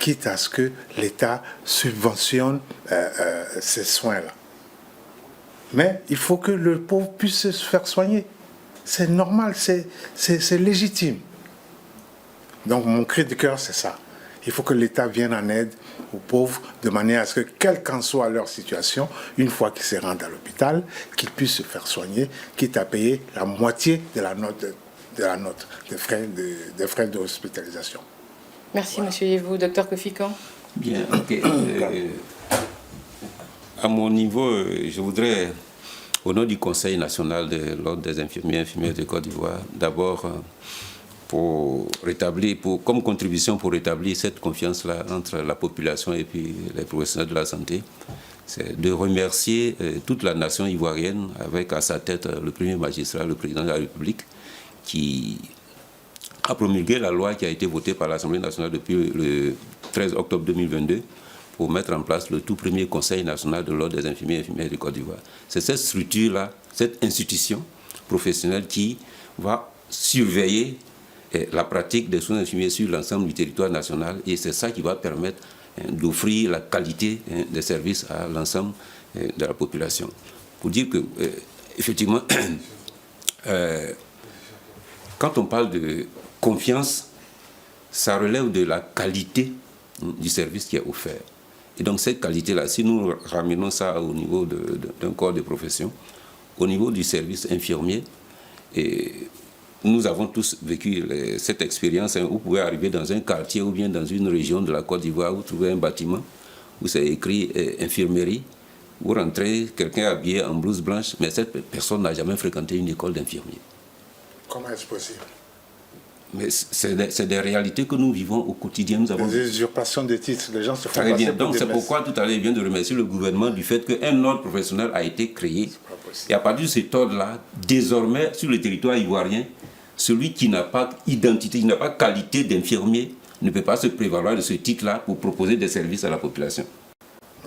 quitte à ce que l'État subventionne ces soins-là. Mais il faut que le pauvre puisse se faire soigner. C'est normal, c'est légitime. Donc mon cri de cœur, c'est ça. Il faut que l'État vienne en aide aux pauvres de manière à ce que, quelle qu'en soit leur situation, une fois qu'ils se rendent à l'hôpital, qu'ils puissent se faire soigner, quitte à payer la moitié de la note des frais d'hospitalisation. Merci, monsieur. Et vous, docteur Kofi Kan? Bien, ok. À mon niveau, je voudrais, au nom du Conseil national de l'Ordre des infirmiers et infirmières de Côte d'Ivoire, d'abord, comme contribution pour rétablir cette confiance-là entre la population et puis les professionnels de la santé, c'est de remercier toute la nation ivoirienne, avec à sa tête le premier magistrat, le président de la République, qui a promulgué la loi qui a été votée par l'Assemblée nationale depuis le 13 octobre 2022 pour mettre en place le tout premier Conseil national de l'Ordre des infirmiers et infirmières de Côte d'Ivoire. C'est cette structure-là, cette institution professionnelle qui va surveiller la pratique des soins infirmiers sur l'ensemble du territoire national, et c'est ça qui va permettre d'offrir la qualité des services à l'ensemble de la population. Pour dire que, effectivement, quand on parle de confiance, ça relève de la qualité du service qui est offert. Et donc cette qualité-là, si nous ramenons ça au niveau d'un corps de profession, au niveau du service infirmier, et nous avons tous vécu cette expérience. Vous pouvez arriver dans un quartier ou bien dans une région de la Côte d'Ivoire, vous trouvez un bâtiment où c'est écrit infirmerie. Vous rentrez, quelqu'un habillé en blouse blanche, mais cette personne n'a jamais fréquenté une école d'infirmier. Comment est-ce possible? Mais c'est des réalités que nous vivons au quotidien. Nous avons des usurpations de titres, les gens se font très bien. passer pour Donc des c'est messes. pourquoi tout à l'heure, je viens de remercier le gouvernement du fait qu'un ordre professionnel a été créé. Et à partir de cet ordre-là, désormais, sur le territoire ivoirien, celui qui n'a pas identité, qui n'a pas qualité d'infirmier, ne peut pas se prévaloir de ce titre-là pour proposer des services à la population.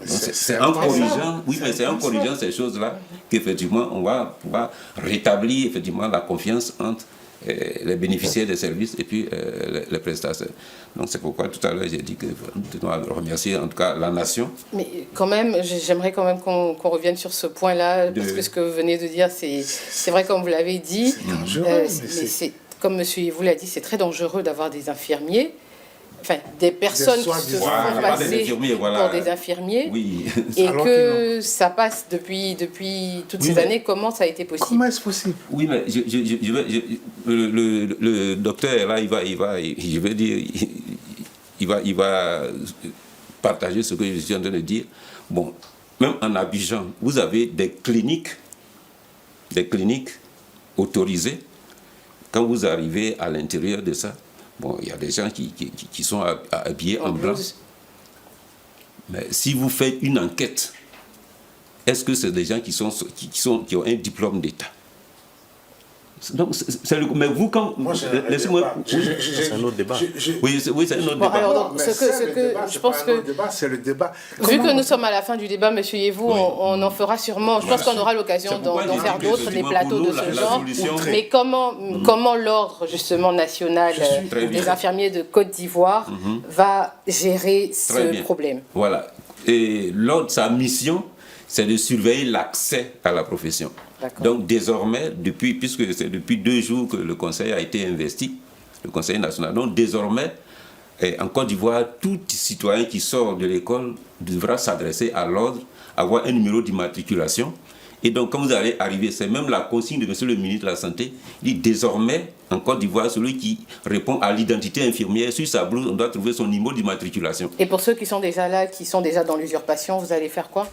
C'est en corrigeant, oui, mais c'est en corrigeant ces choses-là qu'effectivement on va pouvoir rétablir effectivement la confiance entre les bénéficiaires des services et puis les prestataires. Donc c'est pourquoi tout à l'heure j'ai dit que nous devons remercier en tout cas la nation. Mais quand même, j'aimerais quand même qu'on revienne sur ce point-là, parce que ce que vous venez de dire, c'est vrai comme vous l'avez dit. C'est dangereux, comme monsieur Yvou l'a dit, c'est très dangereux d'avoir des infirmiers. Enfin, des personnes qui se font passer pour des infirmiers, oui. Et que ça passe depuis toutes ces années. Comment ça a été possible? Comment est-ce possible? Oui, mais le docteur là, il va partager ce que je suis en train de dire. Bon, même en Abidjan, vous avez des cliniques autorisées. Quand vous arrivez à l'intérieur de ça, bon, il y a des gens qui sont habillés en blanc. Mais si vous faites une enquête, est-ce que c'est des gens qui ont un diplôme d'État? Donc, mais vous, quand... Laissez-moi... C'est un autre débat. Oui, c'est un autre débat. Alors, donc, je pense que... C'est le débat. Vu que nous sommes à la fin du débat, monsieur Yvou, on en fera sûrement... Je pense qu'on aura l'occasion d'en faire d'autres, des plateaux de ce genre. Mais comment l'ordre, justement, national des infirmiers de Côte d'Ivoire va gérer ce problème? Voilà. Et l'ordre, sa mission, c'est de surveiller l'accès à la profession. Donc désormais, puisque c'est depuis 2 jours que le Conseil a été investi, le Conseil national, donc désormais, en Côte d'Ivoire, tout citoyen qui sort de l'école devra s'adresser à l'ordre, avoir un numéro d'immatriculation. Et donc quand vous allez arriver, c'est même la consigne de monsieur le ministre de la Santé, il dit désormais, en Côte d'Ivoire, celui qui répond à l'identité infirmière, sur sa blouse, on doit trouver son numéro d'immatriculation. Et pour ceux qui sont déjà là, qui sont déjà dans l'usurpation, vous allez faire quoi?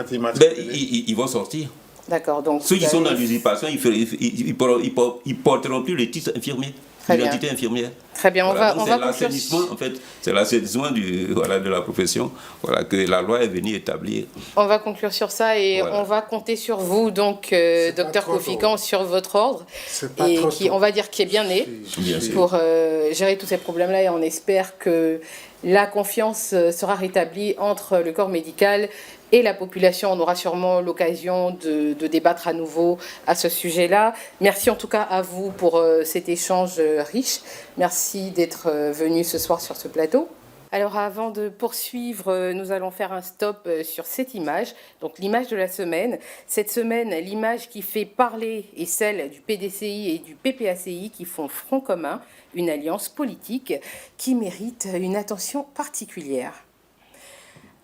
Ils vont sortir. D'accord. Donc ceux qui sont dans l'usurpation, ils porteront plus le titre infirmier, l'identité infirmière. Très bien, voilà, on va l'assainissement, en fait, c'est l'assainissement de la profession, voilà, que la loi est venue établir. On va conclure sur ça et on va compter sur vous, donc, docteur Kofi Kan, sur votre ordre, et on va dire qui est bien né pour gérer tous ces problèmes-là, et on espère que la confiance sera rétablie entre le corps médical et la population. On aura sûrement l'occasion de débattre à nouveau à ce sujet-là. Merci en tout cas à vous pour cet échange riche. Merci d'être venu ce soir sur ce plateau. Alors avant de poursuivre, nous allons faire un stop sur cette image, donc l'image de la semaine. Cette semaine, l'image qui fait parler est celle du PDCI et du PPACI qui font front commun, une alliance politique qui mérite une attention particulière.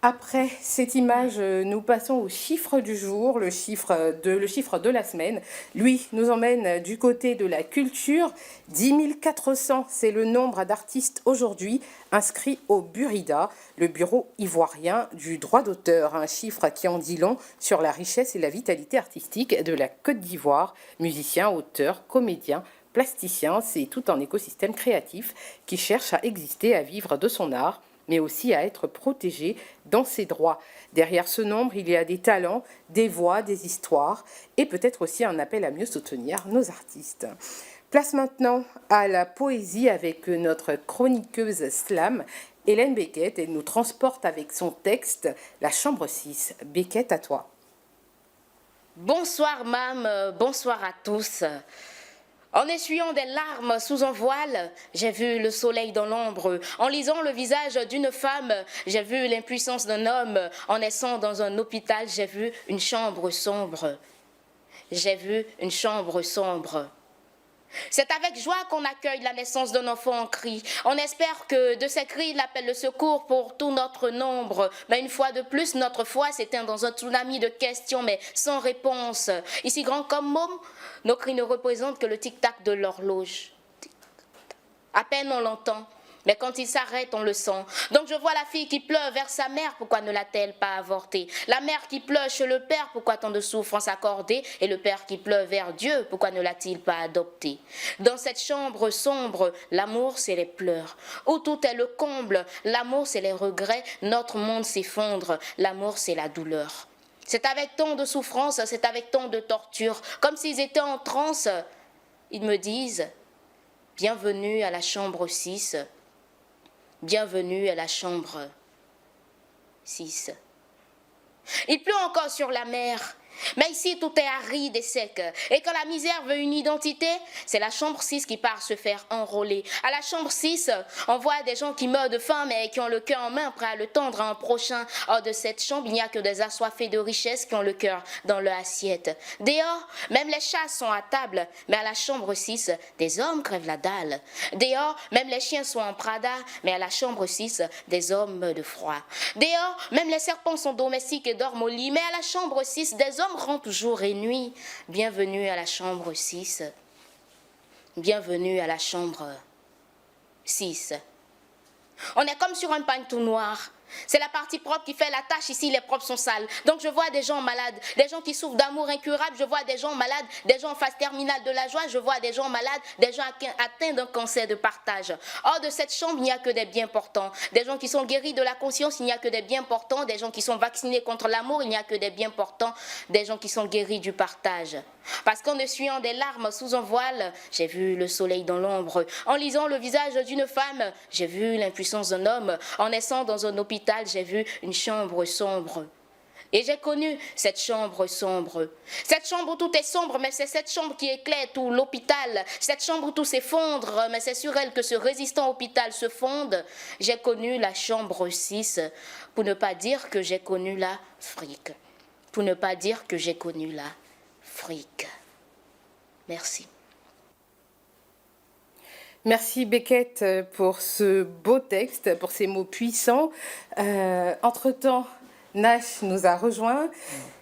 Après cette image, nous passons au chiffre du jour, le chiffre de la semaine. Lui nous emmène du côté de la culture. 10 400, c'est le nombre d'artistes aujourd'hui inscrits au Burida, le bureau ivoirien du droit d'auteur. Un chiffre qui en dit long sur la richesse et la vitalité artistique de la Côte d'Ivoire. Musiciens, auteurs, comédiens, plasticiens, c'est tout un écosystème créatif qui cherche à exister, à vivre de son art, mais aussi à être protégé dans ses droits. Derrière ce nombre, il y a des talents, des voix, des histoires, et peut-être aussi un appel à mieux soutenir nos artistes. Place maintenant à la poésie avec notre chroniqueuse slam, Hélène Beckett, et nous transporte avec son texte La Chambre 6. Beckett, à toi. Bonsoir, Mam, bonsoir à tous. En essuyant des larmes sous un voile, j'ai vu le soleil dans l'ombre. En lisant le visage d'une femme, j'ai vu l'impuissance d'un homme. En naissant dans un hôpital, j'ai vu une chambre sombre. J'ai vu une chambre sombre. C'est avec joie qu'on accueille la naissance d'un enfant en cri. On espère que de ces cris, il appelle le secours pour tout notre nombre. Mais une fois de plus, notre foi s'éteint dans un tsunami de questions, mais sans réponse. Ici, grand comme môme, nos cris ne représentent que le tic-tac de l'horloge. À peine on l'entend, mais quand il s'arrête, on le sent. Donc je vois la fille qui pleure vers sa mère, pourquoi ne l'a-t-elle pas avortée? La mère qui pleure chez le père, pourquoi tant de souffrance accordée? Et le père qui pleure vers Dieu, pourquoi ne l'a-t-il pas adopté? Dans cette chambre sombre, l'amour c'est les pleurs. Où tout est le comble, l'amour c'est les regrets, notre monde s'effondre, l'amour c'est la douleur. C'est avec tant de souffrance, c'est avec tant de torture, comme s'ils étaient en transe. Ils me disent, bienvenue à la chambre 6. Bienvenue à la chambre 6. Il pleut encore sur la mer, mais ici tout est aride et sec. Et quand la misère veut une identité, c'est la chambre 6 qui part se faire enrôler. À la chambre 6, on voit des gens qui meurent de faim mais qui ont le cœur en main, prêts à le tendre à un prochain. Hors de cette chambre, il n'y a que des assoiffés de richesse qui ont le cœur dans leur assiette. Dehors, même les chats sont à table, mais à la chambre 6, des hommes crèvent la dalle. Dehors, même les chiens sont en Prada, mais à la chambre 6, des hommes meurent de froid. Dehors, même les serpents sont domestiques et dorment au lit, mais à la chambre 6, des hommes rentrent jour et nuit. Bienvenue à la chambre 6. Bienvenue à la chambre 6. On est comme sur un pagne tout noir. C'est la partie propre qui fait la tâche. Ici, les propres sont sales. Donc, je vois des gens malades, des gens qui souffrent d'amour incurable. Je vois des gens malades, des gens en phase terminale de la joie. Je vois des gens malades, des gens atteints d'un cancer de partage. Hors de cette chambre, il n'y a que des biens portants. Des gens qui sont guéris de la conscience, il n'y a que des biens portants. Des gens qui sont vaccinés contre l'amour, il n'y a que des biens portants. Des gens qui sont guéris du partage. Parce qu'en essuyant des larmes sous un voile, j'ai vu le soleil dans l'ombre. En lisant le visage d'une femme, j'ai vu l'impuissance d'un homme. En naissant dans un hôpital, j'ai vu une chambre sombre. Et j'ai connu cette chambre sombre. Cette chambre où tout est sombre, mais c'est cette chambre qui éclaire tout l'hôpital. Cette chambre où tout s'effondre, mais c'est sur elle que ce résistant hôpital se fonde. J'ai connu la chambre 6, pour ne pas dire que j'ai connu la fric. Pour ne pas dire que j'ai connu la fric. Merci. Merci Beckett pour ce beau texte, pour ces mots puissants. Entre-temps, Nash nous a rejoint.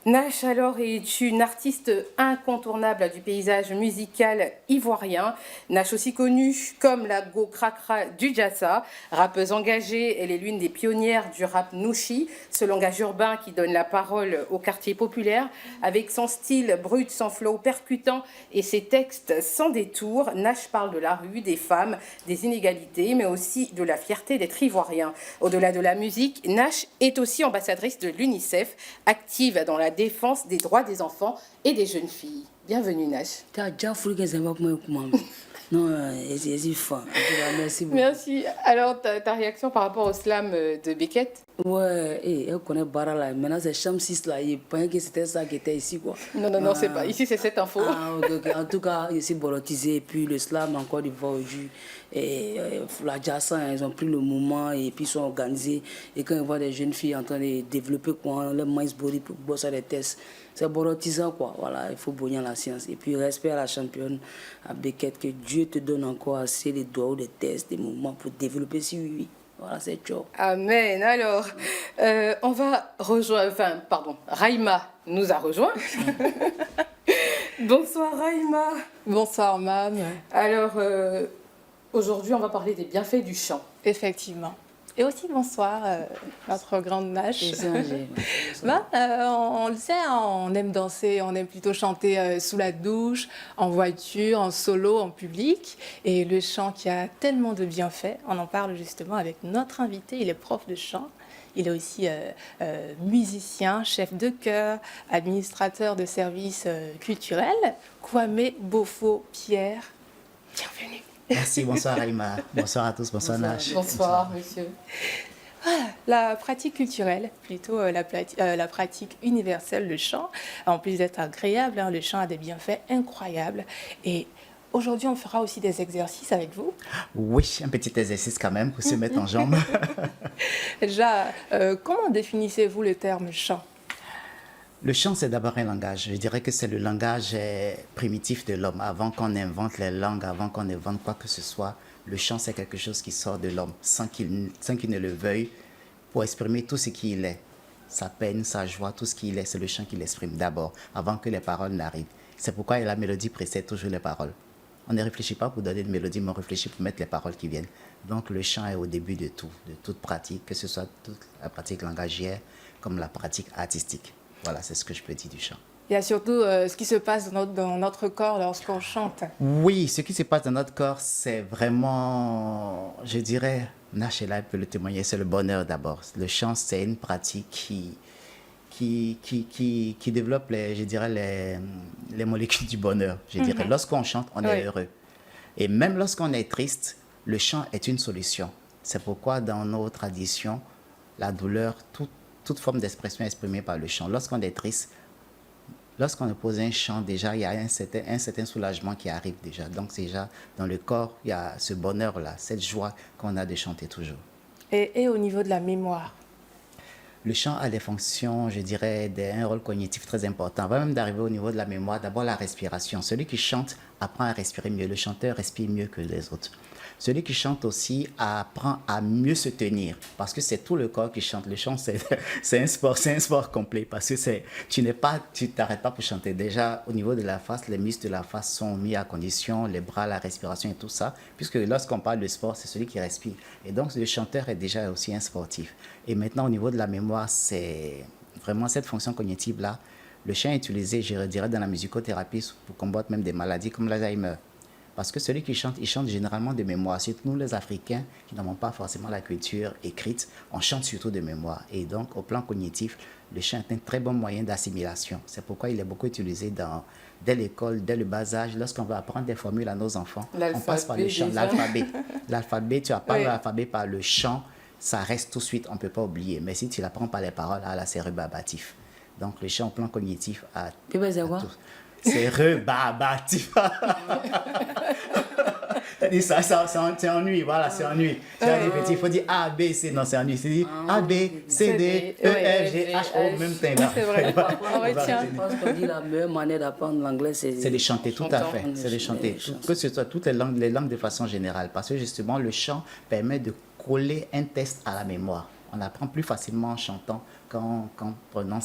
Nash, alors, est une artiste incontournable du paysage musical ivoirien. Nash, aussi connue comme la Go Krakra du Djassa. Rappeuse engagée, elle est l'une des pionnières du rap Nouchi, ce langage urbain qui donne la parole au quartier populaire. Avec son style brut, son flow percutant et ses textes sans détour, Nash parle de la rue, des femmes, des inégalités, mais aussi de la fierté d'être ivoirien. Au-delà de la musique, Nash est aussi ambassadrice de l'UNICEF, active dans la défense des droits des enfants et des jeunes filles. Bienvenue Nash. Merci beaucoup. Merci. Alors, ta réaction par rapport au slam de Beckett? Ouais, elle connaît Bara là. Maintenant, c'est Cham 6 là. Il pensait que c'était ça qui était ici, quoi. Non, c'est pas. Ici, c'est cette info. Ah, okay. En tout cas, ici, bolotisé. Et puis, le slam, encore d'Ivoire aujourd'hui. Et la Jassa, ils ont pris le moment et puis ils sont organisés. Et quand ils voient des jeunes filles en train de développer le minds body pour bosser des tests, c'est borotisant quoi. Voilà, il faut bonir la science. Et puis respect à la championne, à Beckett, que Dieu te donne encore assez les doigts, des tests, des mouvements pour développer si oui. Voilà, c'est chaud. Amen. Alors, on va rejoindre, Raïma nous a rejoint. Bonsoir Raïma. Bonsoir Mam. Alors, aujourd'hui, on va parler des bienfaits du chant. Effectivement. Et aussi bonsoir, notre grande Nash. On le sait, on aime danser, on aime plutôt chanter sous la douche, en voiture, en solo, en public. Et le chant qui a tellement de bienfaits, on en parle justement avec notre invité, il est prof de chant. Il est aussi musicien, chef de chœur, administrateur de services culturels. Kwame Bofo-Pierre, bienvenue. Merci, bonsoir Raïma. Bonsoir à tous, bonsoir Nash. Bonsoir monsieur. La pratique culturelle, plutôt la pratique universelle, le chant, en plus d'être agréable, le chant a des bienfaits incroyables. Et aujourd'hui, on fera aussi des exercices avec vous. Oui, un petit exercice quand même pour se mettre en jambe. Déjà, comment définissez-vous le terme chant ? Le chant, c'est d'abord un langage. Je dirais que c'est le langage primitif de l'homme. Avant qu'on invente les langues, avant qu'on invente quoi que ce soit, le chant, c'est quelque chose qui sort de l'homme sans qu'il ne le veuille, pour exprimer tout ce qu'il est. Sa peine, sa joie, tout ce qu'il est, c'est le chant qui l'exprime d'abord, avant que les paroles n'arrivent. C'est pourquoi la mélodie précède toujours les paroles. On ne réfléchit pas pour donner une mélodie, mais on réfléchit pour mettre les paroles qui viennent. Donc le chant est au début de tout, de toute pratique, que ce soit toute la pratique langagière comme la pratique artistique. Voilà, c'est ce que je peux dire du chant. Il y a surtout ce qui se passe dans notre corps lorsqu'on chante. Oui, ce qui se passe dans notre corps, c'est vraiment, je dirais, Nash peut le témoigner, c'est le bonheur d'abord. Le chant, c'est une pratique qui développe, les molécules du bonheur, je dirais. Lorsqu'on chante, on est heureux. Et même lorsqu'on est triste, le chant est une solution. C'est pourquoi dans nos traditions, la douleur, toute forme d'expression est exprimée par le chant. Lorsqu'on est triste, lorsqu'on pose un chant, déjà, il y a un certain soulagement qui arrive déjà. Donc, déjà, dans le corps, il y a ce bonheur-là, cette joie qu'on a de chanter toujours. Et au niveau de la mémoire ? Le chant a des fonctions, je dirais, un rôle cognitif très important. Avant même d'arriver au niveau de la mémoire, d'abord la respiration. Celui qui chante apprend à respirer mieux. Le chanteur respire mieux que les autres. Celui qui chante aussi apprend à mieux se tenir, parce que c'est tout le corps qui chante. Le chant, c'est un sport complet, parce que tu t'arrêtes pas pour chanter. Déjà, au niveau de la face, les muscles de la face sont mis à condition, les bras, la respiration et tout ça, puisque lorsqu'on parle de sport, c'est celui qui respire. Et donc, le chanteur est déjà aussi un sportif. Et maintenant, au niveau de la mémoire, c'est vraiment cette fonction cognitive-là. Le chant est utilisé, je dirais, dans la musicothérapie pour combattre même des maladies comme l'Alzheimer. Parce que celui qui chante, il chante généralement de mémoire. Surtout nous, les Africains, qui n'avons pas forcément la culture écrite, on chante surtout de mémoire. Et donc, au plan cognitif, le chant est un très bon moyen d'assimilation. C'est pourquoi il est beaucoup utilisé dès l'école, dès le bas âge. Lorsqu'on veut apprendre des formules à nos enfants, on passe par le chant, l'alphabet. L'alphabet, tu apprends l'alphabet par le chant, ça reste tout de suite, on ne peut pas oublier. Mais si tu l'apprends par les paroles, là, c'est rebarbatif. Donc, le chant au plan cognitif a tout. C'est rebarbatif. C'est ennui, voilà, c'est ennui. Il faut dire A, B, C, non, c'est ennui. C'est dit A, B, C, D, E, F, G, H, O, même temps. C'est vrai. Je pense qu'on dit la meilleure manière d'apprendre l'anglais, c'est de chanter, tout à fait. C'est de chanter. Que ce soit toutes les langues de façon générale. Parce que justement, le chant permet de coller un texte à la mémoire. On apprend plus facilement en chantant qu'en parlant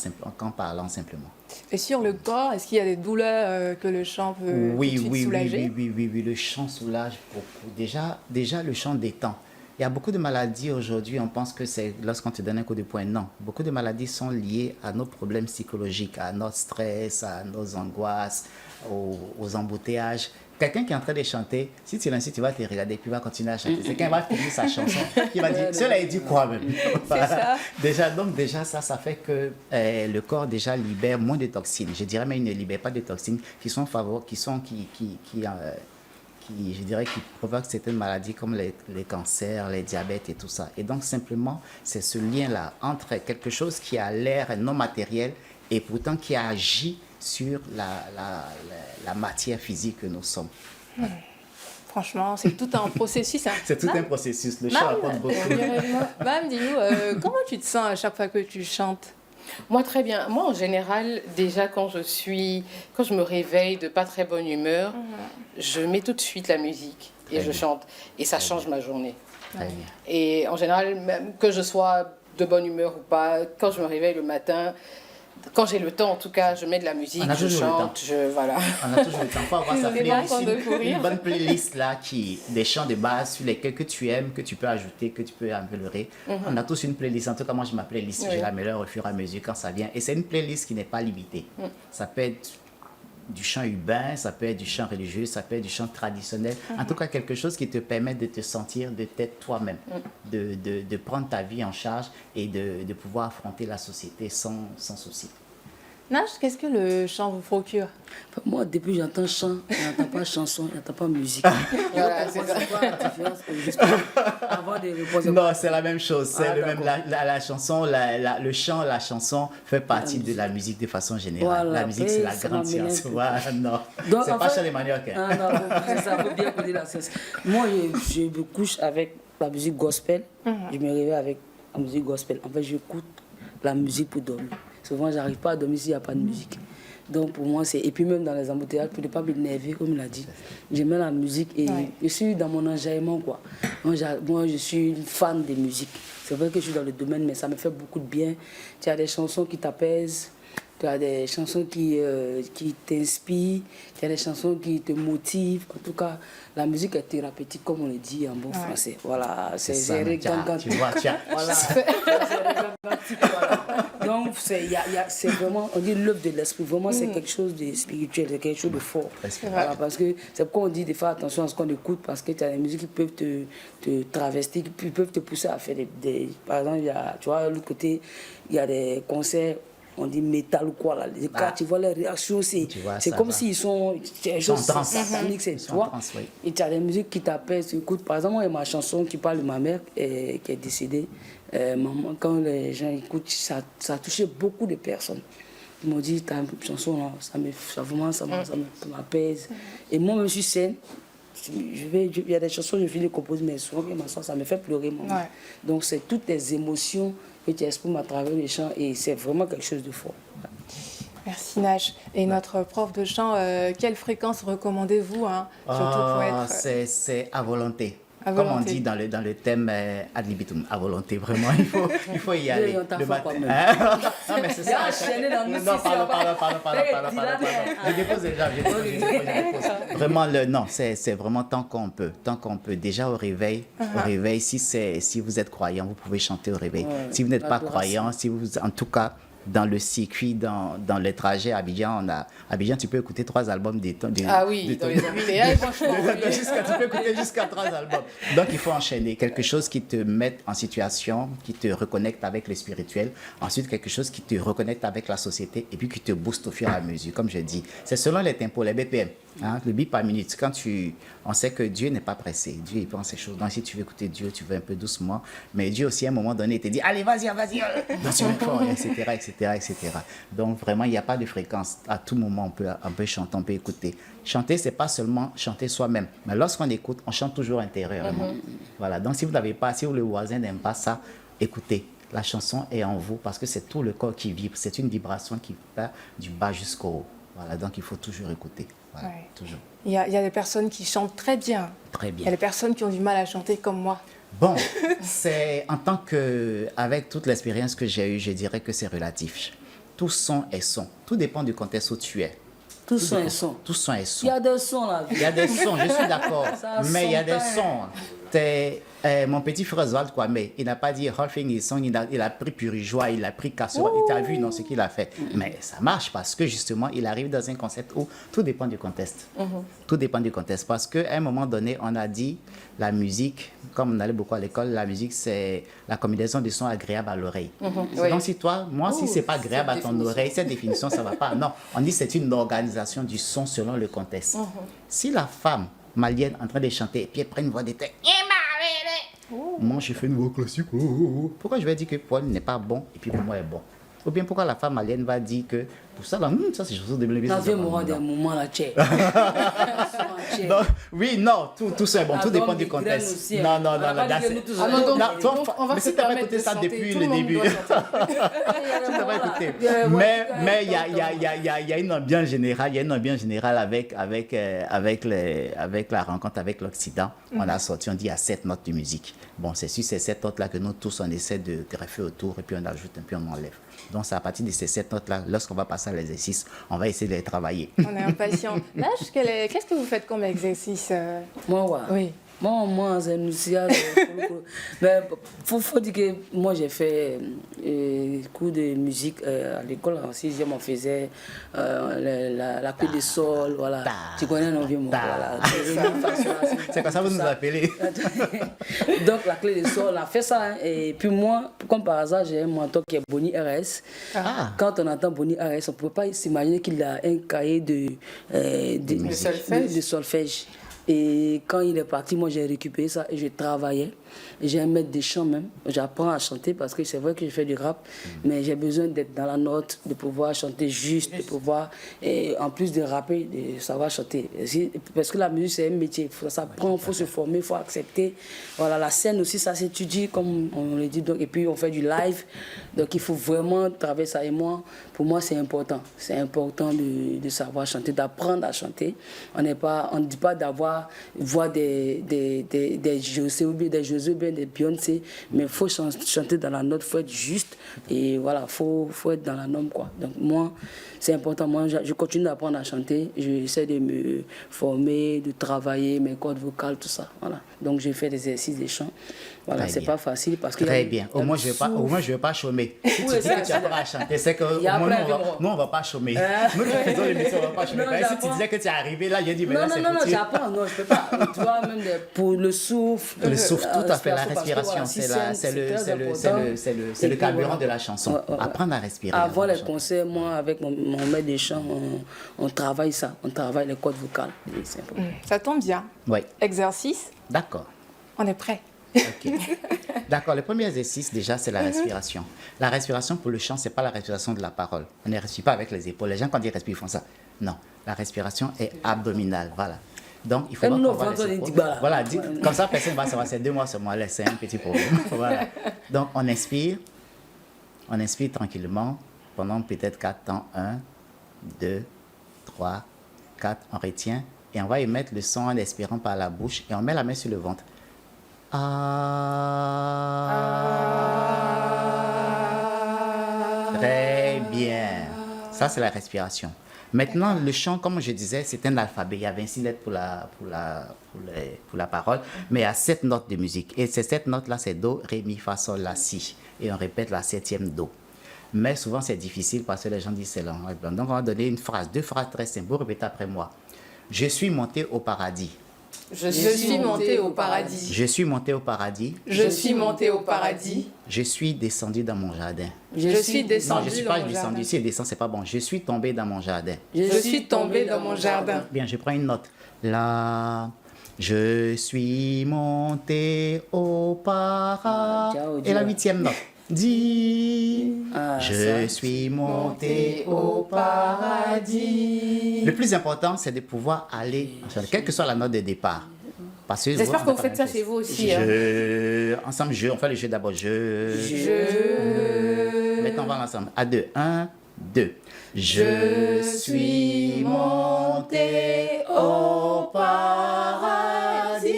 simplement. Et sur le corps, est-ce qu'il y a des douleurs que le chant peut soulager ? Oui, le chant soulage beaucoup. Déjà, le chant détend. Il y a beaucoup de maladies aujourd'hui, on pense que c'est lorsqu'on te donne un coup de poing. Non, beaucoup de maladies sont liées à nos problèmes psychologiques, à notre stress, à nos angoisses, aux embouteillages. Quelqu'un qui est en train de chanter, si tu l'incites, tu vas te regarder, puis il va continuer à chanter. C'est quand il va finir sa chanson, il va dire, cela il dit quoi même. Voilà. Déjà, ça fait que le corps déjà libère moins de toxines. Je dirais même, il ne libère pas de toxines qui provoquent certaines maladies comme les cancers, les diabètes et tout ça. Et donc, simplement, c'est ce lien-là entre quelque chose qui a l'air non matériel et pourtant qui agit sur la matière physique que nous sommes. Franchement, c'est tout un processus. Hein. C'est tout un processus. Le chant apporte beaucoup. Madame, dis-nous, comment tu te sens à chaque fois que tu chantes? Moi, très bien. Moi, en général, déjà, quand je me réveille de pas très bonne humeur, je mets tout de suite la musique et je chante. Et ça change ma journée. Et en général, même que je sois de bonne humeur ou pas, quand je me réveille le matin, quand j'ai le temps, en tout cas, je mets de la musique, je chante, voilà. On a toujours le temps. Il faut avoir sa playlist, une bonne playlist là, des chants de base sur lesquels que tu aimes, que tu peux ajouter, que tu peux améliorer. On a tous une playlist. En tout cas, moi, j'ai ma playlist. Je l'améliore au fur et à mesure quand ça vient. Et c'est une playlist qui n'est pas limitée. Ça peut être du chant urbain, ça peut être du chant religieux, ça peut être du chant traditionnel. En tout cas, quelque chose qui te permet de te sentir, de t'être toi-même, de prendre ta vie en charge et de pouvoir affronter la société sans souci. Nash, qu'est-ce que le chant vous procure? Moi, depuis que j'entends chant, je n'entends pas chanson, je n'entends pas musique. Voilà, c'est ça. Quoi la différence avant de répondre? Non, c'est la même chose. C'est le même. La chanson, le chant, la chanson fait partie de la musique de façon générale. Voilà, la musique, c'est la grande science. Voilà, non. Donc, c'est pas chez les maniocs. Ah, non, c'est ça, il faut bien connaître la science. Moi, je me couche avec la musique gospel. Je me réveille avec la musique gospel. En fait, j'écoute la musique pour dormir. Souvent, je n'arrive pas à dormir s'il n'y a pas de musique. Donc, pour moi, c'est... Et puis, même dans les embouteillages, pour ne pas m'énerver, comme il a dit, je mets la musique et je suis dans mon enjaillement, quoi. Moi, je suis une fan de musique. C'est vrai que je suis dans le domaine, mais ça me fait beaucoup de bien. Tu as des chansons qui t'apaisent, tu as des chansons qui t'inspirent, tu as des chansons qui te motivent. En tout cas, la musique est thérapeutique, comme on le dit en bon français. Voilà, c'est tu vois, tiens. Voilà. Donc, c'est vraiment, on dit l'œuvre de l'esprit. Vraiment, c'est quelque chose de spirituel, c'est quelque chose de fort. Voilà, parce que c'est pourquoi on dit de faire attention à ce qu'on écoute, parce que tu as des musiques qui peuvent te travestir, qui peuvent te pousser à faire des... Par exemple, tu vois, de l'autre côté, il y a des concerts, on dit métal ou quoi là. Quand tu vois les réactions, c'est comme s'ils sont sataniques, tu vois. Et tu as des musiques qui t'apaisent. Écoute, par exemple, moi, il y a ma chanson qui parle de ma mère qui est décédée. Maman, quand les gens écoutent, ça a touché beaucoup de personnes. Ils m'ont dit, ta chanson là, ça m'apaise. Et moi, même sur scène, il y a des chansons, je finis de composer, mais souvent, ça me fait pleurer. Donc, c'est toutes les émotions que tu exprimes à travers les chants et c'est vraiment quelque chose de fort. Merci Nash. Et notre prof de chant, quelle fréquence recommandez-vous surtout pour être... C'est à volonté. Comme on dit dans le thème ad libitum, à volonté, vraiment, il faut y aller. Le matin. Non, mais c'est ça. Non, pardon. Je dépose déjà. Vraiment, non, c'est vraiment tant qu'on peut. Déjà au réveil, si vous êtes croyant, vous pouvez chanter au réveil. Si vous n'êtes pas croyant, en tout cas, dans le circuit, dans les trajets à Abidjan, Abidjan, tu peux écouter 3 albums Ah oui, dans les embouteillages, franchement. Tu peux écouter jusqu'à 3 albums. Donc, il faut enchaîner. Quelque chose qui te mette en situation, qui te reconnecte avec le spirituel. Ensuite, quelque chose qui te reconnecte avec la société et puis qui te booste au fur et à mesure. Comme je dis, c'est selon les tempos, les BPM. Le beat par minute. On sait que Dieu n'est pas pressé. Dieu, il prend ces choses. Donc, si tu veux écouter Dieu, tu vas un peu doucement. Mais Dieu aussi, à un moment donné, il te dit, allez, vas-y, etc. Donc, vraiment, il n'y a pas de fréquence. À tout moment, on peut chanter, on peut écouter. Chanter, c'est pas seulement chanter soi-même. Mais lorsqu'on écoute, on chante toujours intérieurement. Voilà. Donc, si le voisin n'aime pas ça, écoutez. La chanson est en vous parce que c'est tout le corps qui vibre. C'est une vibration qui va du bas jusqu'au haut. Voilà, donc il faut toujours écouter. Voilà, toujours. Il y a des personnes qui chantent très bien. Très bien. Il y a des personnes qui ont du mal à chanter comme moi. Bon, avec toute l'expérience que j'ai eue, je dirais que c'est relatif. Tout son est son. Tout dépend du contexte où tu es. Tout son est son. Tout son est son. Il y a des sons là. Il y a des sons, je suis d'accord. Mais il y a des sons. Mon petit frère Oswald Kwame, il n'a pas dit Rolfing is song, il a pris Purijoie, il a pris Casserole, il t'a vu dans ce qu'il a fait. Mais ça marche parce que justement, il arrive dans un concept où tout dépend du contexte. Tout dépend du contexte parce qu'à un moment donné, on a dit la musique, comme on allait beaucoup à l'école, la musique c'est la combinaison de sons agréables à l'oreille. Donc si c'est pas agréable à ton oreille, cette définition, ça va pas. Non, on dit c'est une organisation du son selon le contexte. Si la femme malienne en train de chanter et puis elle prend une voix de tête, moi je fais une voix classique. Pourquoi je vais dire que Paul n'est pas bon et puis pour moi est bon? Ou bien pourquoi la femme malienne va dire que pour ça, là, ça c'est chose de bien. Ça fait un moment là, Donc, oui, non, tout ça est bon, tout dépend du contexte. Aussi, non, on va se permettre écouté de ça chanter. depuis Tout le monde début. doit chanter. Tu n'as pas écouté. Mais il y a une ambiance générale, avec la rencontre avec l'Occident. On a sorti, on dit, il y a 7 notes de musique. Bon, c'est sur ces 7 notes-là que nous tous, on essaie de greffer autour et puis on ajoute et puis on enlève. Donc, c'est à partir de ces 7 notes-là, lorsqu'on va passer à l'exercice, on va essayer de les travailler. On est impatient. Lâche, qu'est-ce que vous faites comme exercice Moi, ouais. Oui. Moi, c'est une mais faut dire que moi, j'ai fait cours de musique à l'école. En 6e, on faisait la clé de sol. Voilà. Tu connais, non, vieux mot. Voilà. C'est comme ça que vous nous appelez. Donc, la clé de sol, on a fait ça. Hein. Et puis moi, comme par hasard, j'ai un mentor qui est Boni RS. Quand on entend Boni RS, on ne peut pas s'imaginer qu'il a un cahier de solfège. Et quand il est parti, moi j'ai récupéré ça et je travaillais. J'ai un maître de chant même. J'apprends à chanter parce que c'est vrai que je fais du rap, mais j'ai besoin d'être dans la note, de pouvoir chanter juste, de pouvoir, et en plus de rapper, de savoir chanter. Parce que la musique c'est un métier, ça s'apprend, il faut se former, il faut accepter. Voilà, la scène aussi, ça s'étudie, comme on le dit. Donc, et puis on fait du live, donc il faut vraiment travailler ça. Et moi, pour moi c'est important. C'est important de savoir chanter, d'apprendre à chanter. On ne dit pas d'avoir voix des José ou bien des Beyoncé, mais il faut chanter dans la note, il faut être juste et voilà, il faut être dans la norme, quoi. Donc moi, c'est important. Moi, je continue d'apprendre à chanter, j'essaie de me former, de travailler mes cordes vocales, tout ça. Voilà. Donc j'ai fait des exercices de chant. Voilà, c'est pas facile parce que... Très bien. Au moins, je ne vais pas chômer. Si tu dis que tu apprends à chanter, c'est que nous, on ne va pas chômer. Nous qui faisons l'émission, on ne va pas chômer. Si tu disais que tu es arrivé là, j'ai dit, mais là, c'est Non, j'apprends. Non, je ne peux pas. Tu vois, même pour le souffle. Le souffle, tout à fait. La respiration, c'est le carburant de la chanson. Apprendre à respirer. Avant les concerts, moi, avec mon maître de chant, on travaille ça. On travaille les cordes vocales. Ça tombe bien. Oui. Exercice. D'accord. On est prêt. Ok. D'accord, le premier exercice déjà c'est la respiration. La respiration pour le chant, c'est pas la respiration de la parole. On ne respire pas avec les épaules. Les gens quand ils respirent, ils font ça. Non, la respiration est abdominale, voilà. Donc il faut voir les épaules. Voilà, comme ça personne ne va savoir, c'est 2 mois sur moi, c'est un petit problème. Voilà. Donc on inspire tranquillement pendant peut-être 4 temps. 1, 2, 3, 4, on retient et on va émettre le son en expirant par la bouche et on met la main sur le ventre. Très bien. Ça, c'est la respiration. Maintenant, le chant, comme je disais, c'est un alphabet. Il y a 26 lettres pour la parole, mais il y a 7 notes de musique. Et ces 7 notes-là, c'est Do, Ré, Mi, Fa, Sol, La, Si. Et on répète la 7e Do. Mais souvent, c'est difficile parce que les gens disent c'est long. Donc, on va donner 2 phrases très simples. Vous répétez après moi. Je suis monté au paradis. Je suis monté au paradis. Je suis monté au paradis. Je suis monté au paradis. Je suis descendu dans mon jardin. Je suis descendu. Non, je ne suis pas descendu. Si je descends, c'est pas bon. Je suis tombé dans mon jardin. Je suis tombé dans mon jardin. Bien, je prends une note. Là, je suis monté au paradis. Et la 8e note. Je suis monté au paradis. Le plus important, c'est de pouvoir aller, quelle que soit la note de départ. J'espère que vous faites ça chez vous aussi. Ensemble, on fait le jeu d'abord. Maintenant, on va ensemble. À 2. 1, 2. Je suis monté au paradis.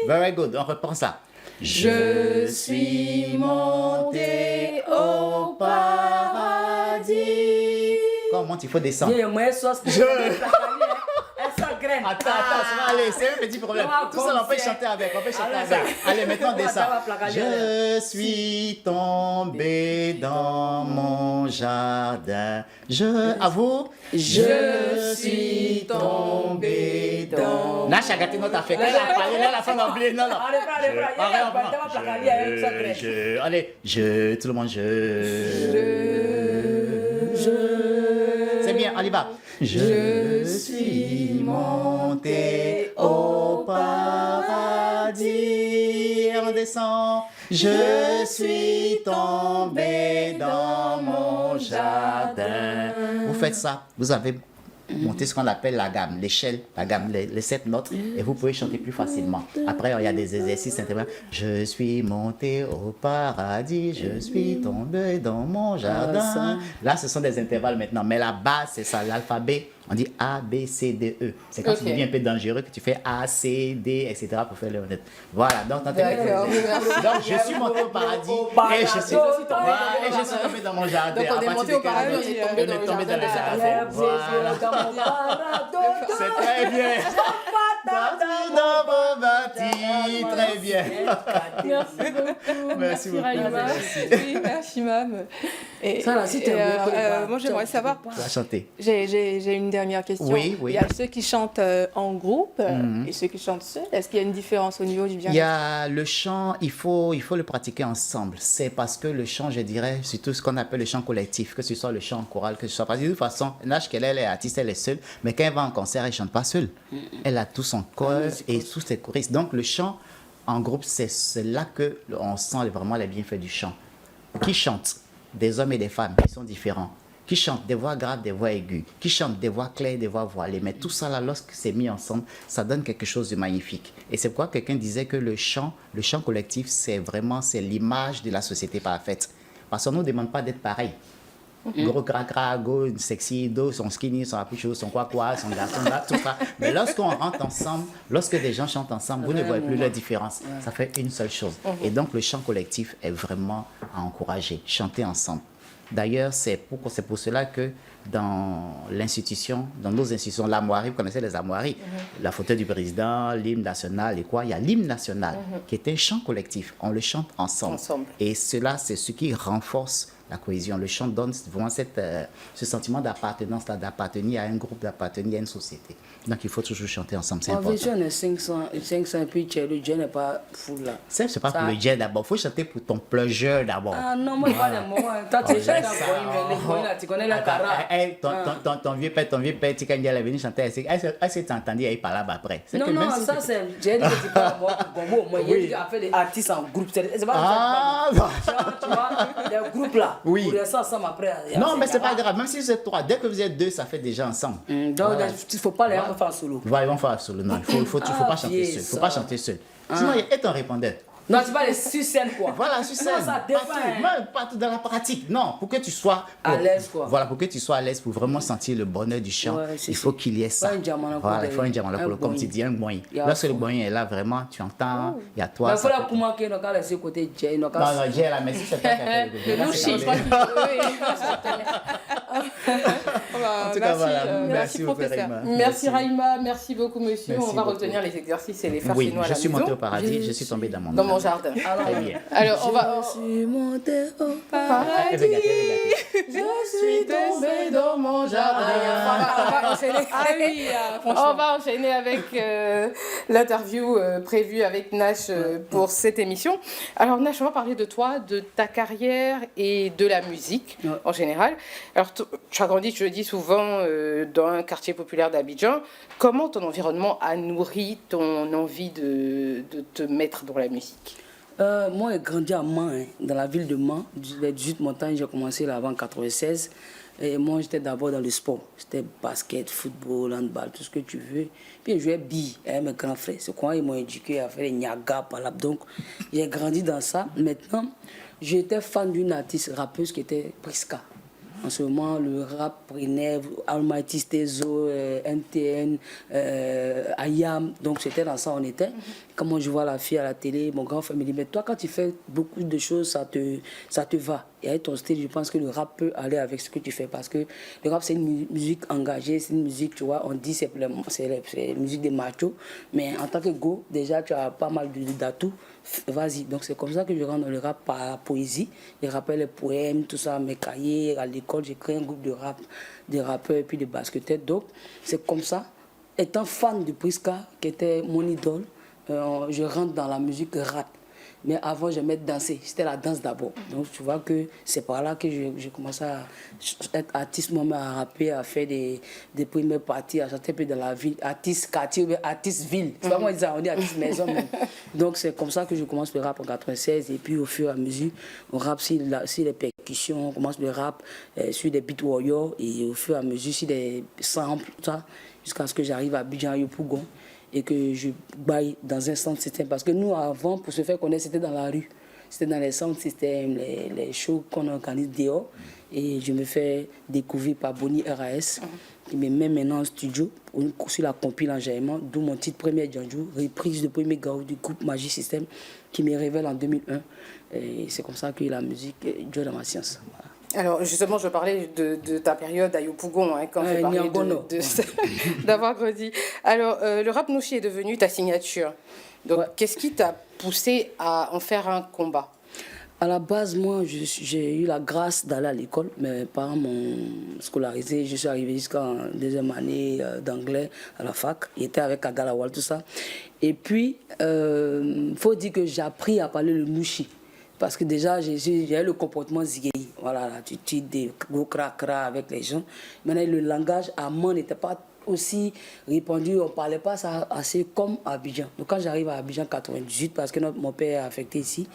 Very good. On reprend ça. Je suis monté au paradis. Comment il faut descendre? Attends, allez, c'est un petit problème. Tout ça, on peut chanter avec. Allez, maintenant, descend. Je suis tombé dans mon jardin. À vous. Je suis tombé dans... Là, Chagati, notre affaire. Là, la fin d'en blé. Non. Allez, tout le monde, C'est bien, on y va. Je suis monté au paradis, on descend. Je suis tombé dans mon jardin. Vous faites ça, vous avez monter ce qu'on appelle la gamme, l'échelle, la gamme, les 7 notes, et vous pouvez chanter plus facilement. Après, il y a des exercices intermédiaires. Je suis monté au paradis, je suis tombé dans mon jardin. Là, ce sont des intervalles maintenant, mais la base, c'est ça, l'alphabet. On dit A, B, C, D, E. C'est quand tu deviens un peu dangereux que tu fais A, C, D, etc. pour faire le honnête. Voilà, donc, donc je suis monté au paradis et je suis tombé dans mon jardin. Donc on est monté au paradis, on est tombé dans le jardin. C'est très bien. Très bien. Merci beaucoup. Merci beaucoup. Oui, merci, Mam. Et, moi, j'aimerais savoir. Tu vas chanter. J'ai une dernière question. Oui, oui. Il y a ceux qui chantent en groupe et ceux qui chantent seuls. Est-ce qu'il y a une différence au niveau du bien-être? Il y a le chant, il faut le pratiquer ensemble. C'est parce que le chant, je dirais, surtout ce qu'on appelle le chant collectif, que ce soit le chant choral, que ce soit. Parce que de toute façon, Nash, qu'elle est artiste, elle est seule, mais quand elle va en concert, elle ne chante pas seule. Elle a tout son corps et tous ses choristes. Donc le chant en groupe, c'est là qu'on sent vraiment les bienfaits du chant. Qui chante? Des hommes et des femmes qui sont différents. Qui chantent des voix graves, des voix aiguës, qui chantent des voix claires, des voix voilées. Mais tout ça, là, lorsque c'est mis ensemble, ça donne quelque chose de magnifique. Et c'est pourquoi quelqu'un disait que le chant collectif, c'est l'image de la société parfaite. Parce qu'on ne nous demande pas d'être pareil. Gros cracra, go, sexy, do, son skinny, son appucho, son quoi, son garçon, là, tout ça. Mais lorsqu'on rentre ensemble, lorsque des gens chantent ensemble, vous ne voyez plus la différence. Ça fait une seule chose. Et donc, le chant collectif est vraiment à encourager. Chanter ensemble. D'ailleurs, c'est pour cela que dans nos institutions, l'armoirie, vous connaissez les armoiries, la fauteuil du président, l'hymne national et quoi, il y a l'hymne national qui est un chant collectif. On le chante ensemble. Et cela, c'est ce qui renforce la cohésion. Le chant donne vraiment ce sentiment d'appartenance, d'appartenir à un groupe, d'appartenir à une société. Donc il faut toujours chanter ensemble, c'est important. On est 500 et puis le jet n'est pas fou là. C'est pas pour le jet d'abord, il faut chanter pour ton pleasure d'abord. Ah non, moi, pas les mots. Toi, tu chantes en boy, tu connais la cara. Ton vieux père, tu quand il est venu chanter, est-ce que tu entendais, il parlait après? Non, ça c'est. J'ai dit que tu parles bon, moi, il a fait des artistes en groupe. C'est pas tu vois, des groupes là. Oui. Pour ça ensemble après. Non, mais c'est pas grave, même si vous êtes 3, dès que vous êtes 2, ça fait déjà ensemble. Donc, il ne faut pas les faire solo. Voilà, ils vont faire solo. Non, il faut pas chanter seul. Il faut pas chanter seul. Sinon, il y a ton répondeur. Non, tu vas les sur scène quoi. Voilà, sur scène. Ça dépend. Même partout dans la pratique. Non, pour que tu sois à l'aise quoi. Voilà, pour que tu sois à l'aise, pour vraiment sentir le bonheur du chant, il faut qu'il y ait ça. Voilà, il faut un diamant comme tu dis, un moyen. Lorsque le moyen est là, vraiment, tu entends, il y a toi. Il faut la commencer, donc laisser côté Jay. Non, Jay là, mais si c'est pas En tout cas, voilà. Merci, professeur. Merci, Rahima. Merci beaucoup, monsieur. On va retenir les exercices et les faire chez nous à la maison. Je suis monté au paradis, je suis tombé dans mon jardin. Très bien. Alors, on va... Je suis monté au paradis. Je suis tombé dans mon jardin. On va enchaîner avec l'interview prévue avec Nash pour cette émission. Alors, Nash, on va parler de toi, de ta carrière et de la musique en général. Alors, tu as grandi, je le dis souvent, dans un quartier populaire d'Abidjan. Comment ton environnement a nourri ton envie de te mettre dans la musique? Moi, j'ai grandi à Mans, dans la ville de Mans. Les 18 montagnes, j'ai commencé là avant 1996. Et moi, j'étais d'abord dans le sport. C'était basket, football, handball, tout ce que tu veux. Puis je jouais billes avec mes grands frères. C'est quoi, ils m'ont éduqué à faire les nyaga, palab. Donc, j'ai grandi dans ça. Maintenant, j'étais fan d'une artiste rappeuse qui était Priska. En ce moment, le rap prenait Almighty Stezo, NTN, Ayam. Donc, c'était dans ça, on était. Quand moi, je vois la fille à la télé, mon grand frère me dit, mais toi, quand tu fais beaucoup de choses, ça te va. Et avec ton style, je pense que le rap peut aller avec ce que tu fais. Parce que le rap, c'est une musique engagée, c'est une musique, tu vois, on dit c'est la musique des machos. Mais en tant que go, déjà, tu as pas mal d'atouts. Vas-y. Donc, c'est comme ça que je rentre dans le rap par la poésie. Je rappelle les poèmes, tout ça, mes cahiers. À l'école, j'ai créé un groupe de rap, des rappeurs et puis des basketteurs. Donc, c'est comme ça. Étant fan de Priska, qui était mon idole, je rentre dans la musique rap. Mais avant, j'aimais danser. C'était la danse d'abord. Donc, tu vois que c'est par là que j'ai commencé à être artiste, moi-même, à rapper, à faire des premières parties, à chanter un peu dans la ville. Artiste quartier ou bien artiste ville. C'est pas moi qui dis ça, on dit artiste maison même. Donc, c'est comme ça que je commence le rap en 96. Et puis, au fur et à mesure, on rappe sur les percussions, on commence le rap sur des beat warriors. Et au fur et à mesure, sur des samples, tout ça, jusqu'à ce que j'arrive à Abidjan, Yopougon. Et que je baille dans un centre système. Parce que nous, avant, pour se faire connaître, c'était dans la rue. C'était dans les centres systèmes, les shows qu'on organise dehors. Et je me fais découvrir par Bonnie RAS, qui me met maintenant en studio sur la compile enjaillement, d'où mon titre Premier Djanjou, reprise de Premier Gaou du groupe Magie System, qui me révèle en 2001. Et c'est comme ça que la musique joue dans ma science. Voilà. Alors justement, je parlais de ta période à Yopougon, quand je parlais d'avoir grandi. Alors, le rap Nouchi est devenu ta signature. Donc, qu'est-ce qui t'a poussé à en faire un combat? À la base, moi, j'ai eu la grâce d'aller à l'école. Mes parents m'ont scolarisé. Je suis arrivé jusqu'en deuxième année d'anglais à la fac. J'étais avec Agalawal, tout ça. Et puis, faut dire que j'ai appris à parler le Nouchi. Parce que déjà, j'ai le comportement zigué. Voilà, tu des gros cracra avec les gens. Maintenant, le langage à moi n'était pas aussi répandu. On ne parlait pas ça assez comme à Abidjan. Donc, quand j'arrive à Abidjan 98, parce que mon père est affecté ici,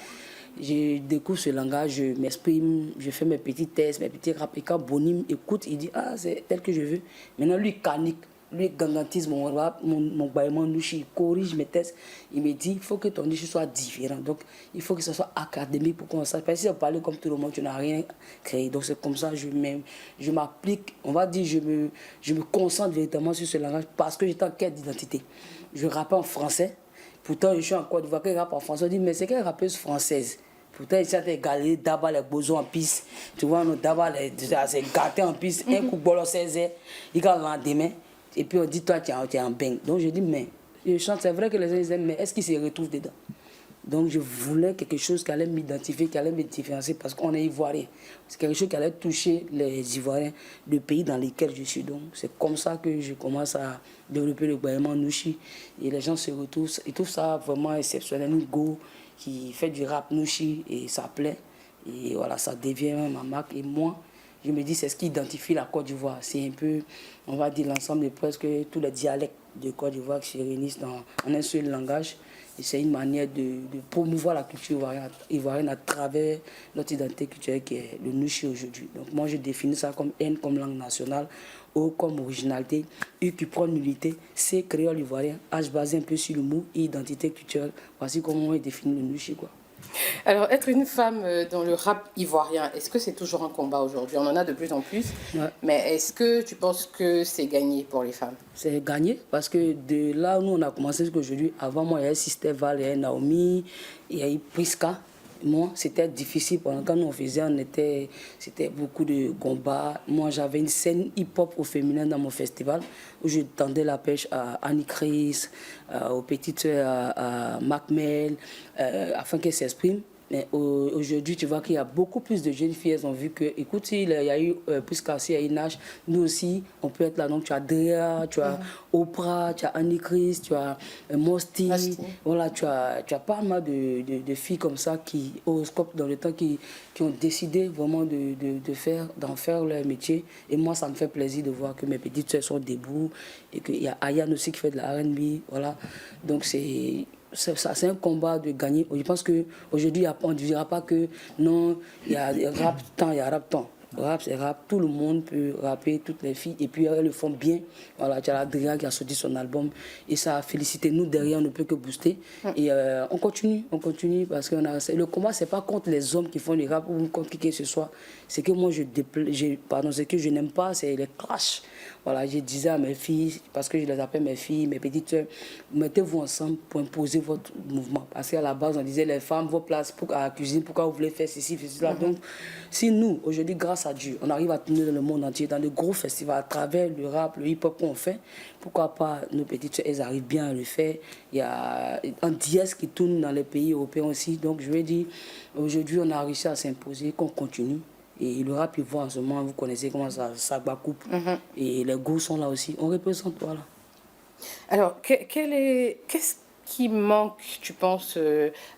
je découvre ce langage, je m'exprime, je fais mes petits tests, mes petits rap. Et quand Bonim écoute, il dit « Ah, c'est tel que je veux ». Maintenant, lui, canique. Lui, gangantise mon rap, mon baillement nouchi, il corrige mes tests. Il me dit, il faut que ton niche soit différent. Donc, il faut que ce soit académique pour qu'on sache. Parce que si on parle comme tout le monde, tu n'as rien créé. Donc, c'est comme ça, je m'applique, on va dire, je me concentre véritablement sur ce langage parce que j'étais en quête d'identité. Je rappe en français. Pourtant, je suis en Côte d'Ivoire, qui rappe en français. On dit, mais c'est quelle rappeuse française? Pourtant, ils sont égalés, d'abord les bozos en piste. Tu vois, nous, d'abord les gâtés en piste. Un coup de bolo 16 heures, il a le lendemain. Et puis on dit, toi, tu es en bang. Donc je dis, mais je chante, c'est vrai que les gens ils aiment, mais est-ce qu'ils se retrouvent dedans? Donc je voulais quelque chose qui allait m'identifier, qui allait me différencier, parce qu'on est ivoirien. C'est quelque chose qui allait toucher les Ivoiriens, le pays dans lequel je suis. Donc c'est comme ça que je commence à développer le baillement Nouchi. Et les gens se retrouvent, ils trouvent ça vraiment exceptionnel. Une go qui fait du rap Nouchi et ça plaît. Et voilà, ça devient ma marque. Et moi, je me dis, c'est ce qui identifie la Côte d'Ivoire. C'est un peu, on va dire, l'ensemble de presque tous les dialectes de Côte d'Ivoire qui se réunissent en un seul langage. Et c'est une manière de promouvoir la culture ivoirienne à travers notre identité culturelle qui est le Nouchi aujourd'hui. Donc moi, je définis ça comme N comme langue nationale, O comme originalité, U qui prend nullité, C créole ivoirien, H basé un peu sur le mot, identité culturelle. Voici comment on définit le Nouchi, quoi. Alors, être une femme dans le rap ivoirien, est-ce que c'est toujours un combat aujourd'hui? On en a de plus en plus, mais est-ce que tu penses que c'est gagné pour les femmes? C'est gagné parce que de là où nous on a commencé jusqu'aujourd'hui, avant moi il y avait Sister Val, il y avait Naomi, il y a eu Priska. Moi, c'était difficile. Quand nous on faisait, c'était beaucoup de combats. Moi, j'avais une scène hip-hop au féminin dans mon festival où je tendais la pêche à Annie Chris, aux petites soeurs, à Macmel, afin qu'elles s'expriment. Mais aujourd'hui, tu vois qu'il y a beaucoup plus de jeunes filles. Elles ont vu que, écoute, il y a eu plus qu'assez à Inach. Nous aussi, on peut être là. Donc, tu as Drea, tu as Oprah, tu as Annie Chris, tu as Mosti. Voilà, tu as pas mal de filles comme ça qui, au scope dans le temps, qui ont décidé vraiment d'en faire leur métier. Et moi, ça me fait plaisir de voir que mes petites soeurs sont debout et qu'il y a Ayane aussi qui fait de la R&B. Voilà. Donc, c'est un combat de gagner. Je pense qu'aujourd'hui, on ne dira pas que non, il y a rap temps, il y a rap temps. Rap, c'est rap. Tout le monde peut rapper, toutes les filles. Et puis, elles le font bien. Voilà, tu as Adrien qui a sorti son album. Et ça a félicité. Nous, derrière, on ne peut que booster. Et on continue. Parce que le combat, ce n'est pas contre les hommes qui font du rap ou contre qui que ce soit. C'est que moi, ce que je n'aime pas, c'est les clashs. Voilà, je disais à mes filles, parce que je les appelle mes filles, mes petites soeurs, mettez-vous ensemble pour imposer votre mouvement. Parce qu'à la base, on disait, les femmes, vos places à la cuisine, pourquoi vous voulez faire ceci, cela. Donc, si nous, aujourd'hui, grâce à Dieu, on arrive à tourner dans le monde entier, dans de gros festivals, à travers le rap, le hip-hop qu'on fait, pourquoi pas nos petites soeurs, elles arrivent bien à le faire. Il y a un dièse qui tourne dans les pays européens aussi. Donc, je vais dire, aujourd'hui, on a réussi à s'imposer, qu'on continue. Et le rap, il voit en ce moment, vous connaissez comment ça bat coupe. Et les goûts sont là aussi. On représente, voilà. Alors, qu'est-ce qui manque, tu penses,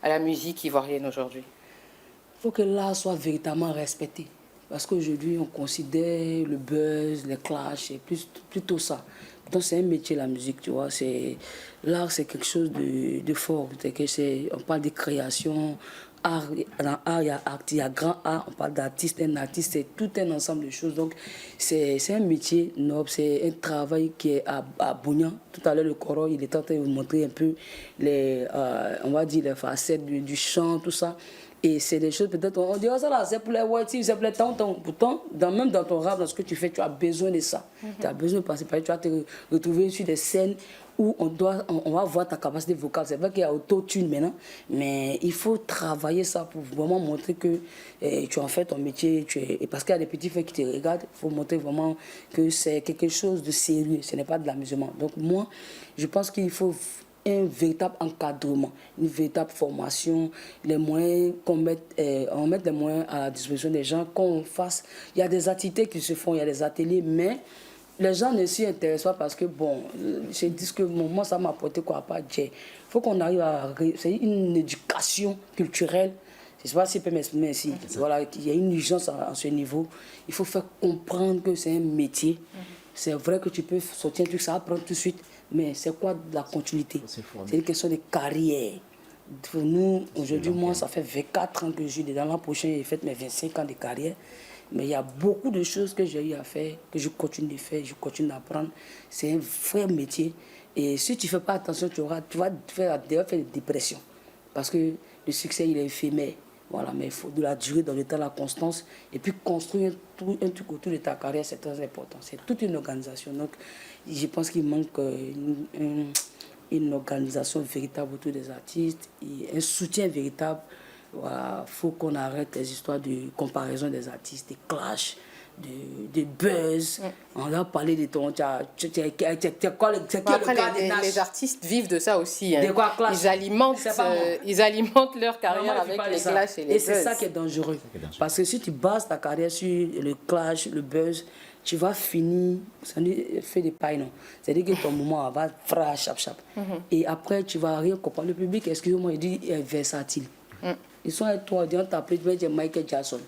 à la musique ivoirienne aujourd'hui? Il faut que l'art soit véritablement respecté. Parce qu'aujourd'hui, on considère le buzz, les clashs, c'est plutôt ça. Donc c'est un métier, la musique, tu vois. L'art, c'est quelque chose de fort. On parle de création. Art, dans art, il y a grand art, on parle d'artiste, un artiste, c'est tout un ensemble de choses. Donc, c'est un métier noble, c'est un travail qui est abonnant. Tout à l'heure, le Coro, il est en train de vous montrer un peu on va dire, les facettes du chant, tout ça. Et c'est des choses, peut-être, on dit, oh, ça là, c'est pour les whites, c'est pour les tantons. Pourtant, même dans ton rap, dans ce que tu fais, tu as besoin de ça. Tu as besoin de passer par là, tu vas te retrouver sur des scènes où on va voir ta capacité vocale. C'est vrai qu'il y a auto-tune maintenant, mais il faut travailler ça pour vraiment montrer que tu en fais ton métier. Et parce qu'il y a des petits frères qui te regardent, il faut montrer vraiment que c'est quelque chose de sérieux, ce n'est pas de l'amusement. Donc moi, je pense qu'il faut un véritable encadrement, une véritable formation, les moyens on mette les moyens à la disposition des gens, qu'on fasse. Il y a des activités qui se font, il y a des ateliers, mais les gens ne s'y intéressent pas parce que, bon, je dis que moi, ça m'a apporté quoi, pas Dieu. Il faut qu'on arrive à... C'est une éducation culturelle. Je ne sais pas si je peux m'exprimer ici. Voilà, il y a une urgence à ce niveau. Il faut faire comprendre que c'est un métier. C'est vrai que tu peux sortir un truc, ça va prendre tout de suite. Mais c'est quoi la continuité? C'est une question de carrière. Pour nous, aujourd'hui, moi, ça fait 24 ans que je suis dedans. L'an prochain, j'ai fait mes 25 ans de carrière. Mais il y a beaucoup de choses que j'ai eu à faire, que je continue de faire, je continue d'apprendre. C'est un vrai métier. Et si tu ne fais pas attention, tu vas faire des dépressions. Parce que le succès, il est éphémère. Voilà, mais il faut de la durée dans le temps, la constance. Et puis construire un truc autour de ta carrière, c'est très important. C'est toute une organisation. Donc, je pense qu'il manque une organisation véritable autour des artistes et un soutien véritable. Voilà, faut qu'on arrête les histoires de comparaison des artistes, des clashs, de buzz. On a parlé de ton... Les artistes vivent de ça aussi. Hein. Ils alimentent leur carrière avec les clashs et les buzz. Et c'est ça qui est dangereux. Parce que si tu bases ta carrière sur le clash, le buzz, tu vas finir, ça fait des pailles, non. C'est-à-dire que ton moment va faire chap. Et après, tu vas rien comprendre. Le public, excusez-moi, il dit est versatile. Ils sont avec toi, on t'appelle, tu vas dire Michael Jackson.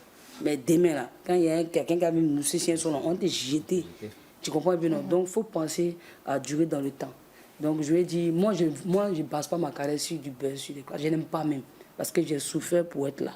Mais demain, là, quand il y a quelqu'un qui a vu un musicien, on te jeté. Tu comprends bien, non? Donc, il faut penser à durer dans le temps. Donc, je lui ai dit, moi, je ne base pas ma carrière sur du buzz, sur des classes. Je n'aime pas même. Parce que j'ai souffert pour être là.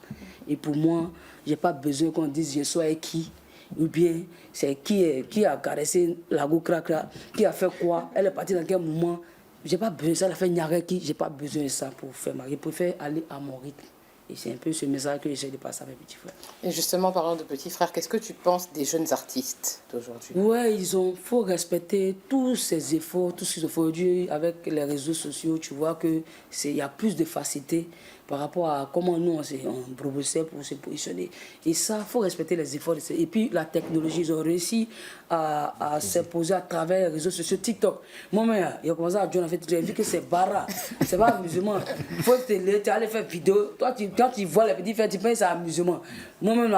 Et pour moi, je n'ai pas besoin qu'on dise je sois avec qui. Ou bien, c'est qui a caressé la go cracra, qui a fait quoi, elle est partie dans quel moment. Je n'ai pas besoin de ça, elle a fait Nyareki, je n'ai pas besoin de ça pour faire ma vie. Je préfère aller à mon rythme. Et c'est un peu ce message que j'essaie de passer à mes petits frères. Et justement, parlant de petits frères, qu'est-ce que tu penses des jeunes artistes d'aujourd'hui? Ouais, il faut respecter tous ces efforts, tout ce qu'ils ont fait aujourd'hui avec les réseaux sociaux. Tu vois qu'il y a plus de facilité par rapport à comment nous on progressait pour se positionner. Et ça, il faut respecter les efforts. Et puis la technologie, ils ont réussi à s'imposer à travers les réseaux sociaux. TikTok. Moi-même, il a commencé à jouer en fait, j'ai vu que c'est bara. C'est pas amusement. Il faut tu aller faire vidéo. Toi, quand tu vois les petits faire, tu penses que c'est amusement. Moi-même,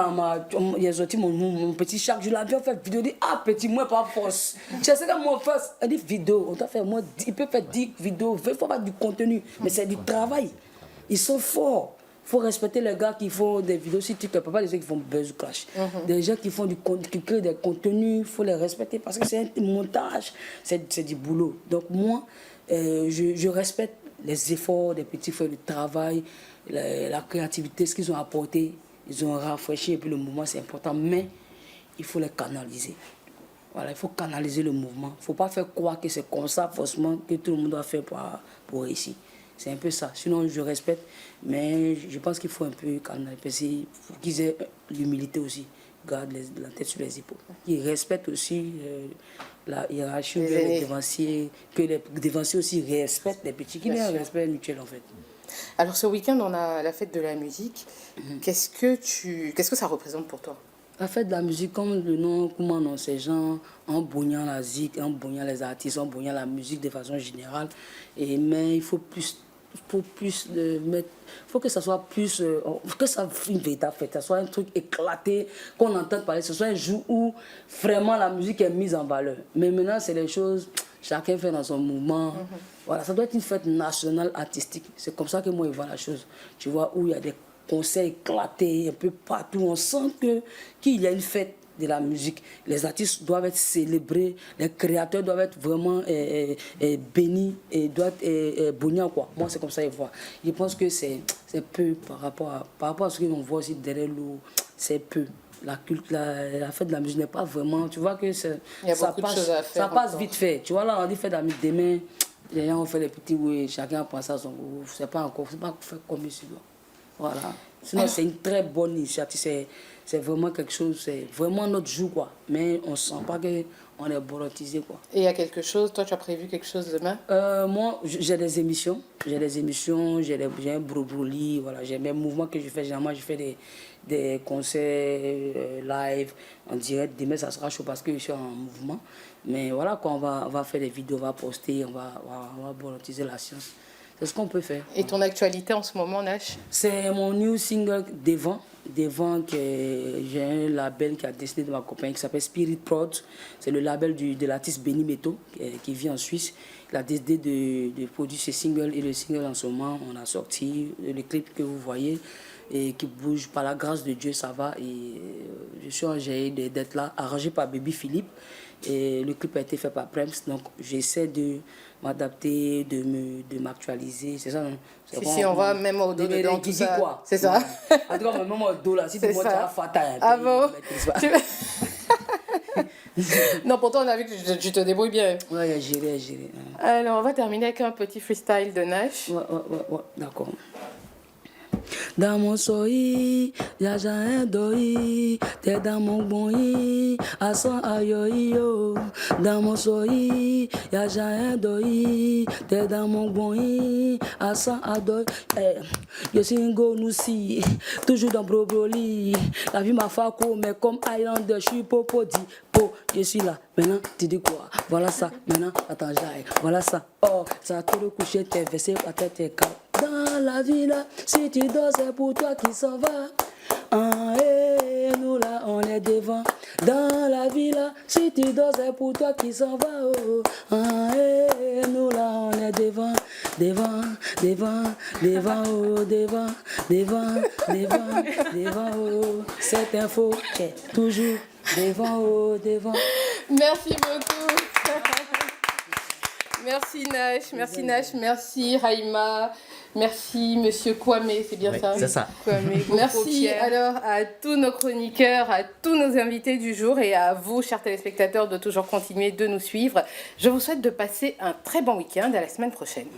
il a sorti mon petit chaque jour, on fait vidéo. Il dit, ah, petit, moi, pas force. Tu sais que moi, force, il dit vidéo. On t'a fait, moi, il peut faire 10 vidéos. Il faut pas du contenu, mais c'est du travail. Ils sont forts. Il faut respecter les gars qui font des vidéos sur TikTok, pas les gens qui font buzz crash. Des gens qui font qui créent des contenus, il faut les respecter parce que c'est un montage, c'est du boulot. Donc moi, je respecte les efforts des petits frères, le travail, la créativité, ce qu'ils ont apporté. Ils ont rafraîchi et puis le mouvement c'est important, mais il faut les canaliser. Voilà, il faut canaliser le mouvement. Il ne faut pas faire croire que c'est comme ça forcément que tout le monde doit faire pour réussir. C'est un peu ça. Sinon, je respecte, mais je pense qu'il faut un peu canaliser. Il faut qu'ils aient l'humilité aussi. Garde la tête sur les épaules. Ils respectent aussi la hiérarchie des dévanciers, que les dévanciers aussi respectent les petits, qu'il y ait un respect mutuel en fait. Alors ce week-end, on a la fête de la musique. Qu'est-ce que ça représente pour toi? La fête de la musique, comme le nom, comment non, ces gens en boignant la zik, en boignant les artistes, en boignant la musique de façon générale. Mais il faut faut que ça soit plus, que ça soit une véritable fête, que ça soit un truc éclaté, qu'on entende parler, que ce soit un jour où vraiment la musique est mise en valeur. Mais maintenant, c'est les choses, chacun fait dans son mouvement. Voilà, ça doit être une fête nationale artistique. C'est comme ça que moi, je vois la chose. Tu vois, où il y a des concerts éclatés un peu partout. On sent qu'il y a une fête de la musique. Les artistes doivent être célébrés, les créateurs doivent être vraiment bénis et doivent être bognants, quoi. Moi, c'est comme ça que je vois. Je pense que c'est peu par rapport à ce qu'on voit aussi derrière l'eau. C'est peu. La fête de la musique n'est pas vraiment... Tu vois que ça passe vite fait. Tu vois, là, on dit fête de la musique demain. Les gens ont fait les petits oui, chacun a pensé à son goût. C'est pas fait comme ici. Voilà. Sinon, c'est une très bonne initiative. C'est vraiment quelque chose, c'est vraiment notre jour, quoi. Mais on ne sent pas qu'on est borotisé, quoi. Et il y a quelque chose, toi, tu as prévu quelque chose demain? Moi, j'ai des émissions. J'ai un brobroli, voilà. J'ai mes mouvements que je fais. Généralement, je fais des concerts live, en direct. Demain, ça sera chaud parce que je suis en mouvement. Mais voilà, quoi, on va faire des vidéos, on va poster, on va borotiser la science. C'est ce qu'on peut faire. Et ton actualité en ce moment, Nash? C'est mon new single Devant, que j'ai un label qui a décidé de ma compagnie qui s'appelle Spirit Prod. C'est le label de l'artiste Benny Meto qui vit en Suisse. Il a décidé de produire ce single et le single en ce moment, on a sorti le clip que vous voyez et qui bouge par la grâce de Dieu, ça va. Et je suis engagé d'être là, arrangé par Baby Philippe. Et le clip a été fait par Prems, donc j'essaie de m'adapter, de m'actualiser, c'est ça, non? Si on va même au dos dedans, tout ça, quoi. C'est ça. En tout cas, même au dos là, si tu montes à fatal. Ah bon? Non, pourtant on a vu que tu te débrouilles bien. Ouais, j'ai. Alors, on va terminer avec un petit freestyle de Nash. Ouais, d'accord. Dans mon soyi, y'a un doi, t'es dans mon bon à son ayoyo. Dans mon soyi, y'a un doi, t'es dans mon bon à son adoy. Je suis un gonoussi, toujours dans Brobroli. La vie m'a fait quoi, mais comme Highlander, je suis popodi. Je suis là, maintenant tu dis quoi? Voilà ça, maintenant attends, j'aille. Voilà ça, oh, ça a tout le coucher, t'es versé, la tête est calme. Dans la vie là, si tu dors, c'est pour toi qui s'en va. Et nous là, on est devant. Dans la vie là, si tu dors, c'est pour toi qui s'en va. Oh. Et nous là, on est devant. Devant, oh. Cette info est toujours devant. Merci beaucoup. Merci Nash, merci Haïma. Merci Monsieur Kwame, c'est bien ça? C'est ça. Kwame. Merci alors à tous nos chroniqueurs, à tous nos invités du jour et à vous, chers téléspectateurs, de toujours continuer de nous suivre. Je vous souhaite de passer un très bon week-end. À la semaine prochaine.